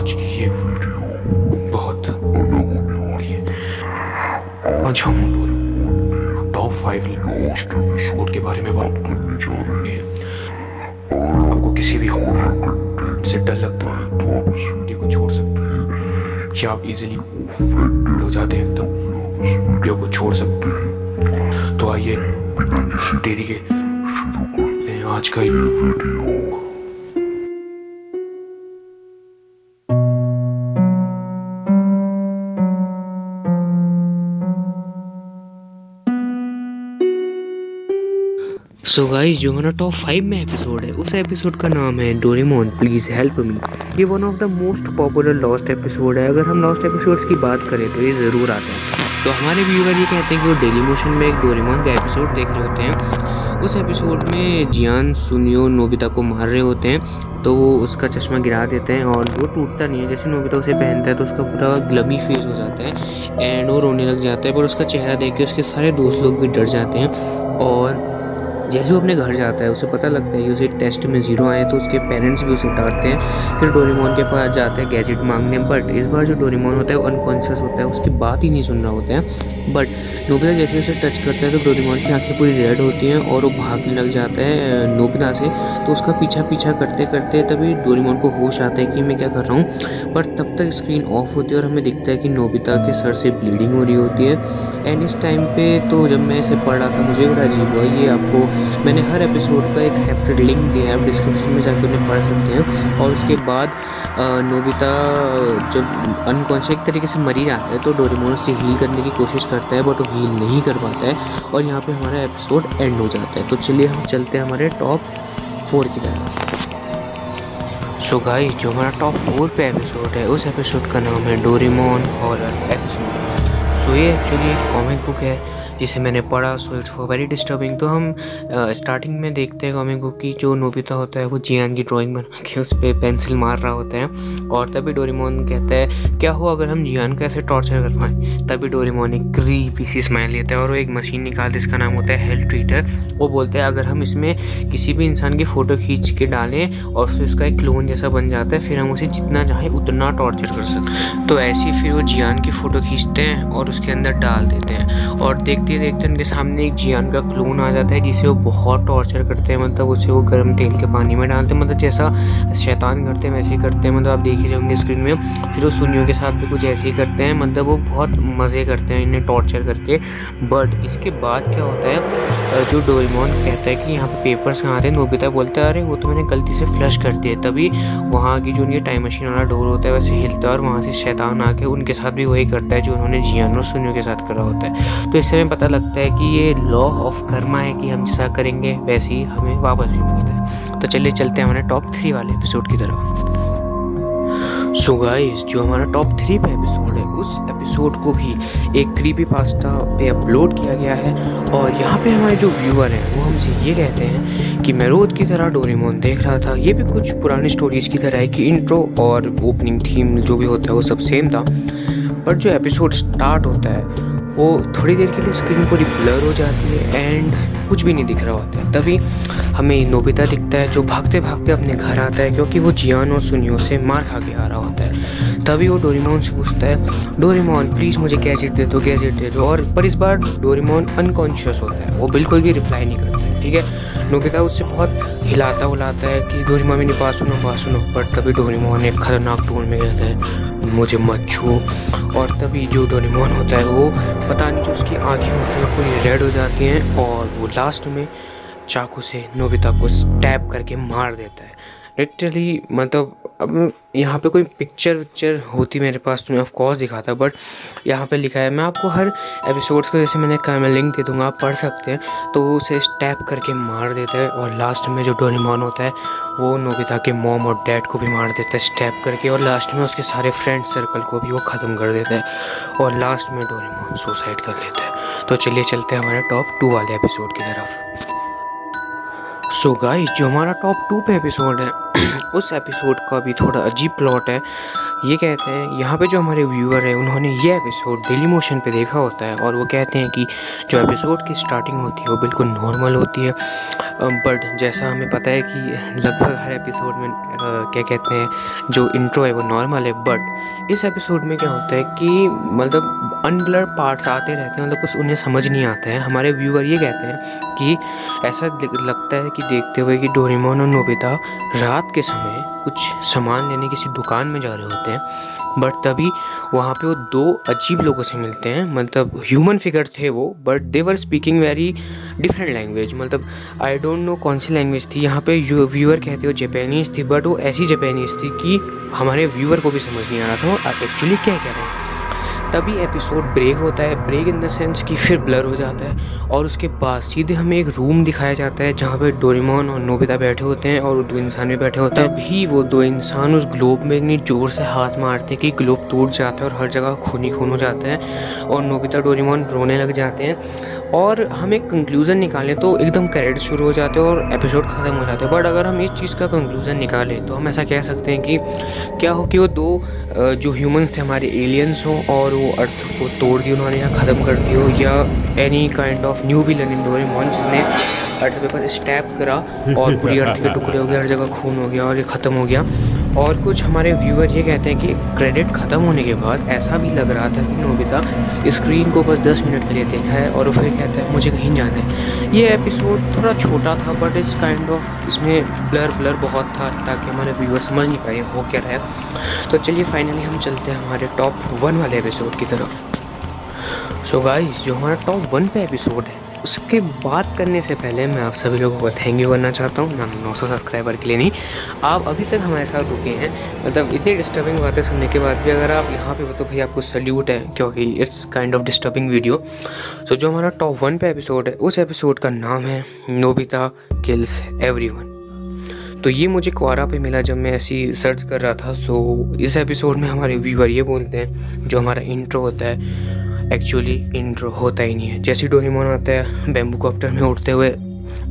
आज की ये वीडियो बहुत अलग होने वाली है। आज हम टॉप 5 लास्ट एपिसोड के बारे में बात करने जा रहे हैं। आपको किसी भी हॉरर से डर लगता है तो आप इस वीडियो को छोड़ सकते हैं, या आप इजीली हो जाते हैं तो वीडियो को छोड़ सकते हैं। तो आइए देरी के शुरू करते हैं आज का ये वीडियो। सो गाइस, जो हमारा टॉप 5 में एपिसोड है उस एपिसोड का नाम है डोरेमोन प्लीज़ हेल्प मी। ये one of the most popular lost episode है। अगर हम लॉस्ट एपिसोड्स की बात करें तो ये ज़रूर आता है। तो हमारे व्यूअर ये कहते हैं कि वो डेली मोशन में एक डोरेमोन का एपिसोड देख रहे होते हैं। उस एपिसोड में जियान सुनियो नोबिता को मार रहे होते हैं, तो वो उसका चश्मा गिरा देते हैं और वो टूटता नहीं है। जैसे नोबिता उसे पहनता है तो उसका पूरा ग्लमी फेस हो जाता है एंड वो रोने लग जाता है। पर उसका चेहरा देख के उसके सारे दोस्त लोग भी डर जाते हैं। और जैसे वो अपने घर जाता है उसे पता लगता है कि उसे टेस्ट में 0 आए, तो उसके पेरेंट्स भी उसे डांटते हैं। फिर डोरेमोन के पास जाता है गैजेट मांगने, बट इस बार जो डोरेमोन होता है वो अनकॉन्शियस होता है, उसकी बात ही नहीं सुन रहा होता है। बट नोबिता जैसे उसे टच करता है तो डोरेमोन की आंखें पूरी रेड होती हैं और वो भागने लग जाता है नोबिता से। तो उसका पीछा करते करते तभी डोरेमोन को होश आता है कि मैं क्या कर रहा हूँ। बट तब तक स्क्रीन ऑफ होती है और हमें दिखता है कि नोबिता के सर से ब्लीडिंग हो रही होती है। एंड इस टाइम पे तो जब मैं इसे पढ़ रहा था मुझे बड़ा अजीब हुआ। ये आपको मैंने हर एपिसोड का एक सेपरेट लिंक दिया है, आप डिस्क्रिप्शन में जाके उन्हें पढ़ सकते हैं। और उसके बाद नोबिता जब अनकॉन्शियस एक तरीके से मरी जाता है तो डोरेमोन उसे हील करने की कोशिश करता है, बट वो हील नहीं कर पाता है और यहाँ पे हमारा एपिसोड एंड हो जाता है। तो चलिए हम चलते हैं हमारे टॉप 4 की तरफ। सो गाइस, जो हमारा टॉप 4 पे एपिसोड है उस एपिसोड का नाम है डोरेमोन हॉरर एपिसोड। सो ये एक्चुअली एक कॉमिक बुक है जिसे मैंने पढ़ा, so it's for very disturbing. तो हम स्टार्टिंग में देखते हैं कॉमिक बुक की जो नोबिता होता है वो जियान की ड्राइंग बना के उस पर पेंसिल मार रहा होता है। और तभी डोरेमोन कहता है क्या हो अगर हम जियान को ऐसे टॉर्चर कर पाएँ। तभी डोरेमोन एक क्रीपी सी स्माइल लेता है और वो एक मशीन निकालते इसका नाम होता है हेल्थ ट्रीटर। वो बोलते हैं अगर हम इसमें किसी भी इंसान की फ़ोटो खींच के डालें और फिर उसका एक क्लोन जैसा बन जाता है, फिर हम उसे जितना चाहें उतना टॉर्चर कर सकते हैं। तो ऐसे ही फिर वो जियान की फ़ोटो खींचते हैं और उसके अंदर डाल देते हैं और देखते देखते उनके सामने एक जियान का क्लोन आ जाता है जिसे वो बहुत टॉर्चर करते हैं। मतलब उसे वो गर्म तेल के पानी में डालते हैं, मतलब जैसा शैतान करते हैं वैसे ही करते हैं। मतलब आप देख ही रहे होंगे स्क्रीन में। फिर वो सुनियो के साथ भी कुछ ऐसे ही करते हैं, मतलब वो बहुत मज़े करते हैं इन्हें टॉर्चर करके। बट इसके बाद क्या होता है, जो डोरेमोन कहता है कि यहाँ पे पेपर्स कहाँ थे, नोबिता बोलता है अरे वो तो मैंने गलती से फ्लश कर दिया। तभी वहाँ की जो उनकी टाइम मशीन वाला डोर होता है वैसे हिलता है और वहाँ से शैतान आके उनके साथ भी वही करता है जो उन्होंने जियान और सुनियो के साथ करा होता है। तो इससे हमें पता लगता है कि ये लॉ ऑफ कर्मा है कि हम जैसा करेंगे वैसे ही हमें वापस भी मिलता है। तो चलिए चलते हैं हमारे टॉप 3 वाले एपिसोड की तरफ। सो गाइस, जो हमारा टॉप 3 पे एपिसोड है उस एपिसोड को भी एक क्रीपीपास्ता पे अपलोड किया गया है। और यहाँ पे हमारे जो व्यूअर हैं वो हमसे ये कहते हैं कि मैं रोज की तरह डोरेमोन देख रहा था। ये भी कुछ पुरानी स्टोरीज की तरह है कि इंट्रो और ओपनिंग थीम जो भी होता है वो सब सेम था, बट जो एपिसोड स्टार्ट होता है वो थोड़ी देर के लिए स्क्रीन पूरी ब्लर हो जाती है एंड कुछ भी नहीं दिख रहा होता है। तभी हमें नोबिता दिखता है जो भागते भागते अपने घर आता है क्योंकि वो जियान और सुनियो से मार खा के आ रहा होता है। तभी वो डोरेमोन से पूछता है डोरेमोन प्लीज़ मुझे गैजेट दे दो, गैजेट दे दो। और पर इस बार डोरेमोन अनकॉन्शियस होता है, वो बिल्कुल भी रिप्लाई नहीं करता है। ठीक है, नोबिता उससे बहुत हिलाता उलाता है कि डोरेमोन मेरी बात सुनो बात सुनो। पर तभी डोरेमोन एक खतरनाक टोन में कहता है मुझे मत छू। और तभी जो डोरेमोन होता है वो पता नहीं जो उसकी आँखें होती हैं पूरी रेड हो जाती हैं और वो लास्ट में चाकू से नोबिता को स्टैब करके मार देता है लिटरली। मतलब अब यहाँ पे कोई पिक्चर होती मेरे पास तो मैं ऑफ कोर्स दिखाता, बट यहाँ पे लिखा है। मैं आपको हर एपिसोड्स का जैसे मैं लिंक दे दूँगा, आप पढ़ सकते हैं। तो वो उसे स्टैब करके मार देता है और लास्ट में जो डोरेमोन होता है वो नोबिता के मॉम और डैड को भी मार देता है स्टैब करके। और लास्ट में उसके सारे फ्रेंड सर्कल को भी वो ख़त्म कर देता है और लास्ट में डोरेमोन सुसाइड कर लेता है। तो चलिए चलते हैं हमारे टॉप 2 वाले एपिसोड की तरफ। सो गाइस, जो हमारा टॉप 2 पे एपिसोड है उस एपिसोड का भी थोड़ा अजीब प्लॉट है। ये कहते हैं यहाँ पे जो हमारे व्यूअर है उन्होंने ये एपिसोड डेली मोशन पे देखा होता है और वो कहते हैं कि जो एपिसोड की स्टार्टिंग होती है वो बिल्कुल नॉर्मल होती है, बट जैसा हमें पता है कि लगभग हर एपिसोड में क्या कहते हैं जो इंट्रो है वो नॉर्मल है, बट इस एपिसोड में क्या होता है कि मतलब अनब्लर पार्ट्स आते रहते हैं, मतलब कुछ उन्हें समझ नहीं आता है। हमारे व्यूअर ये कहते हैं कि ऐसा लगता है कि देखते हुए कि डोरेमोन और नोबिता रात के समय कुछ सामान लेने किसी दुकान में जा रहे होते हैं, बट तभी वहाँ पे वो दो अजीब लोगों से मिलते हैं, मतलब ह्यूमन फिगर थे वो, but they were speaking very different language, मतलब आई डोंट नो कौन सी लैंग्वेज थी। यहाँ पे व्यूअर कहते हो जापानीज़ थी, बट वो ऐसी जापानीज़ थी कि हमारे व्यूअर को भी समझ नहीं आ रहा था वो एक्चुअली क्या कह रहे हैं। तभी एपिसोड ब्रेक होता है, ब्रेक इन द सेंस कि फिर ब्लर हो जाता है और उसके बाद सीधे हमें एक रूम दिखाया जाता है जहाँ पे डोरेमोन और नोबिता बैठे होते हैं और दो इंसान भी बैठे होते हैं। तभी वो दो इंसान उस ग्लोब में इतनी ज़ोर से हाथ मारते हैं कि ग्लोब टूट जाता है और हर जगह खून ही खून हो जाता है और नोबिता डोरेमोन रोने लग जाते हैं। और हम एक कंक्लूज़न निकालें तो एकदम क्रेडिट शुरू हो जाते हैं और एपिसोड ख़त्म हो जाते हैं, बट अगर हम इस चीज़ का कंक्लूज़न निकालें तो हम ऐसा कह सकते हैं कि क्या हो कि वो दो जो ह्यूमंस थे हमारे एलियंस हों और वो अर्थ को तोड़ दी उन्होंने या ख़त्म कर दी हो, या any kind of new villain in Doraemon जिसने अर्थ पे बस स्टैप करा और पूरी अर्थ के टुकड़े हो गए, हर जगह खून हो गया और ये ख़त्म हो गया। और कुछ हमारे व्यूअर ये कहते हैं कि क्रेडिट ख़त्म होने के बाद ऐसा भी लग रहा था कि नोबिता स्क्रीन को बस 10 मिनट के लिए देखा है और फिर कहता है मुझे कहीं जाना है। ये एपिसोड थोड़ा छोटा था बट इट्स काइंड ऑफ इसमें ब्लर बहुत था ताकि हमारे व्यूअर समझ नहीं पाए वो क्या रहा है। तो चलिए फाइनली हम चलते हैं हमारे टॉप 1 वाले एपिसोड की तरफ। सो गाइस, जो हमारा टॉप 1 पे एपिसोड है उसके बात करने से पहले मैं आप सभी लोगों को थैंक यू करना चाहता हूँ, ना 900 सब्सक्राइबर के लिए नहीं, आप अभी तक हमारे साथ रुके हैं। मतलब इतनी डिस्टर्बिंग बातें सुनने के बाद भी अगर आप यहाँ पे हो तो भाई आपको सल्यूट है, क्योंकि it's kind of disturbing video. So जो हमारा टॉप 1 पे एपिसोड है उस एपिसोड का नाम है नोबिता किल्स एवरीवन। तो ये मुझे क्वारा पे मिला जब मैं ऐसी सर्च कर रहा था। सो इस एपिसोड में हमारे व्यूअर ये बोलते हैं, जो हमारा इंट्रो होता है एक्चुअली इंट्रो होता ही नहीं है। जैसे डोरेमोन आता है बैम्बू कॉप्टर में उड़ते हुए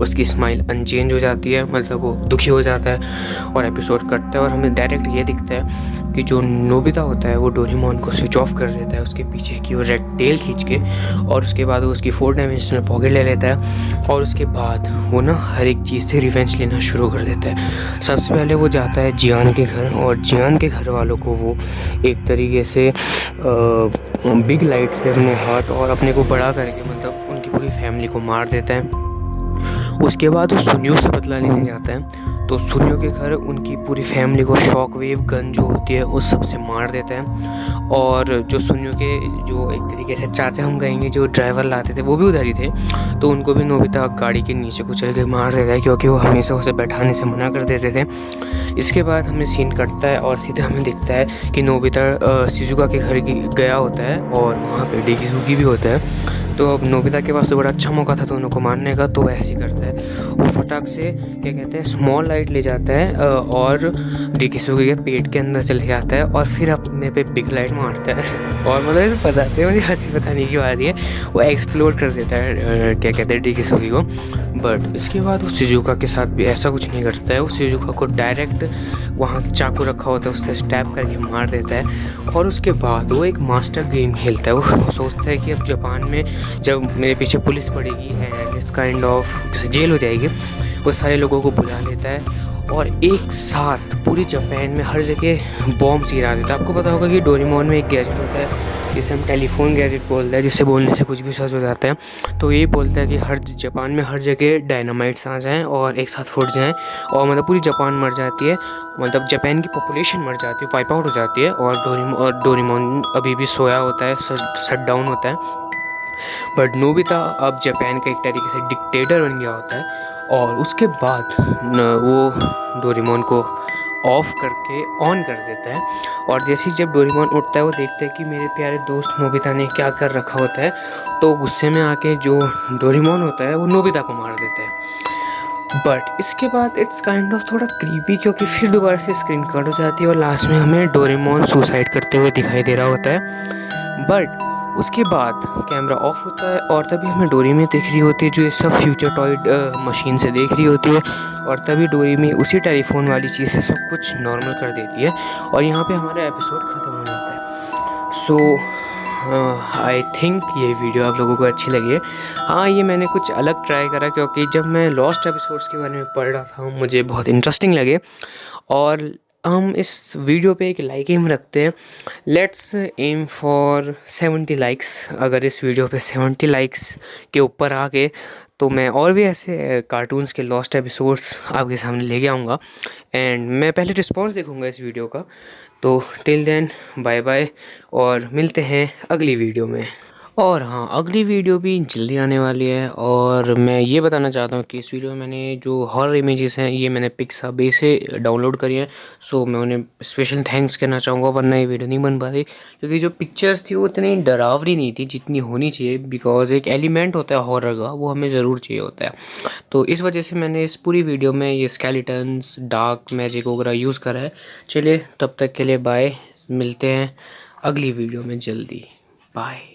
उसकी स्माइल अनचेंज हो जाती है, मतलब वो दुखी हो जाता है और एपिसोड कटता है और हमें डायरेक्ट ये दिखता है कि जो नोबिता होता है वो डोरेमोन को स्विच ऑफ कर देता है उसके पीछे की वो रेड टेल खींच के, और उसके बाद वो उसकी 4 डायमेंशनल पॉकेट ले लेता है और उसके बाद वो ना हर एक चीज़ से रिवेंज लेना शुरू कर देता है। सबसे पहले वो जाता है जियान के घर और जियान के घर वालों को वो एक तरीके से बिग लाइट से अपने हाथ और अपने को बड़ा करके मतलब उनकी पूरी फैमिली को मार देता है। उसके बाद वो सुनियो से बदला लेने जाता है, तो सुनियो के घर उनकी पूरी फैमिली को शॉक वेव गन जो होती है उस सब से मार देता है। और जो सुनियो के जो एक तरीके से चाचा हम कहेंगे जो ड्राइवर लाते थे वो भी उधर ही थे, तो उनको भी नोबिता गाड़ी के नीचे कुचल के मार देता है क्योंकि वो हमेशा उसे बैठाने से मना कर देते थे। इसके बाद हमें सीन कटता है और सीधे हमें दिखता है कि नोबिता शिजुका के घर गया होता है और वहाँ पे डेकिसुगी भी होता है। तो अब नोबिता के पास तो बड़ा अच्छा मौका था दोनों को मारने का, तो ऐसे ही करता है वो फटाक से क्या कहते हैं स्मॉल लाइट ले जाता है और डेकिसुगी के पेट के अंदर चले जाता है और फिर अपने पे बिग लाइट मारता है और मतलब बताते हैं मुझे हंसी बताने की बात है वो एक्सप्लोर कर देता है क्या कहते हैं डेकिसुगी को। बट इसके बाद वो शिजुका के साथ भी ऐसा कुछ नहीं करता है, वो शिजुका को डायरेक्ट वहाँ चाकू रखा होता है उससे स्टैप करके मार देता है। और उसके बाद वो एक मास्टर गेम खेलता है, वो सोचता है कि अब जापान में जब मेरे पीछे पुलिस पड़ेगी एंड इस काइंड ऑफ जेल हो जाएगी, वो सारे लोगों को बुला लेता है और एक साथ पूरी जापान में हर जगह बॉम्ब गिरा देता है। आपको पता होगा कि डोरेमोन में एक गैजेट होता है जिसे हम टेलीफोन गैजेट बोलते हैं, जिससे बोलने से कुछ भी सच हो जाता है। तो ये बोलता है कि हर जापान में हर जगह डायनामाइट्स आ जाएं और एक साथ फूट जाएं और मतलब पूरी जापान मर जाती है, मतलब जापान की पॉपुलेशन मर जाती है, वाइप आउट हो जाती है। और डोरेमोन अभी भी सोया होता है, शट डाउन होता है। बट नोबिता अब जापान का एक तरीके से डिक्टेटर बन गया होता है और उसके बाद वो डोरेमोन को ऑफ करके ऑन कर देता है। और जैसे ही जब डोरेमोन उठता है वो देखता है कि मेरे प्यारे दोस्त नोबिता ने क्या कर रखा होता है, तो गुस्से में आके जो डोरेमोन होता है वो नोबिता को मार देता है। बट इसके बाद इट्स काइंड ऑफ थोड़ा क्रीपी क्योंकि फिर दोबारा से स्क्रीन कट हो जाती है और लास्ट में हमें डोरेमोन सुसाइड करते हुए दिखाई दे रहा होता है। बट उसके बाद कैमरा ऑफ होता है और तभी हमें डोरेमी दिख रही होती है जो ये सब फ्यूचर टॉय मशीन से देख रही होती है, और तभी डोरेमी उसी टेलीफोन वाली चीज़ से सब कुछ नॉर्मल कर देती है और यहाँ पे हमारा एपिसोड ख़त्म हो जाता है। सो आई थिंक ये वीडियो आप लोगों को अच्छी लगी है। हाँ, ये मैंने कुछ अलग ट्राई करा क्योंकि जब मैं लॉस्ट एपिसोड्स के बारे में पढ़ रहा था मुझे बहुत इंटरेस्टिंग लगे, और हम इस वीडियो पे एक लाइक एम रखते हैं। Let's aim for 70 likes. अगर इस वीडियो पे 70 लाइक्स के ऊपर आ गए तो मैं और भी ऐसे कार्टून्स के लॉस्ट एपिसोड्स आपके सामने लेके आऊँगा, एंड मैं पहले रिस्पॉन्स देखूँगा इस वीडियो का। तो टिल देन बाय बाय, और मिलते हैं अगली वीडियो में। और हाँ, अगली वीडियो भी जल्दी आने वाली है, और मैं ये बताना चाहता हूँ कि इस वीडियो में मैंने जो हॉरर इमेजेस हैं ये मैंने पिक्साबे से डाउनलोड करी हैं। सो मैं उन्हें स्पेशल थैंक्स कहना चाहूँगा, वरना ये वीडियो नहीं बन पाती क्योंकि जो पिक्चर्स थी वो इतनी डरावनी नहीं थी जितनी होनी चाहिए, बिकॉज एक एलिमेंट होता है हॉरर का, वो हमें ज़रूर चाहिए होता है। तो इस वजह से मैंने इस पूरी वीडियो में ये स्केलेटन्स, डार्क मैजिक वगैरह यूज़ करा है। चलिए, तब तक के लिए बाय, मिलते हैं अगली वीडियो में जल्दी। बाय।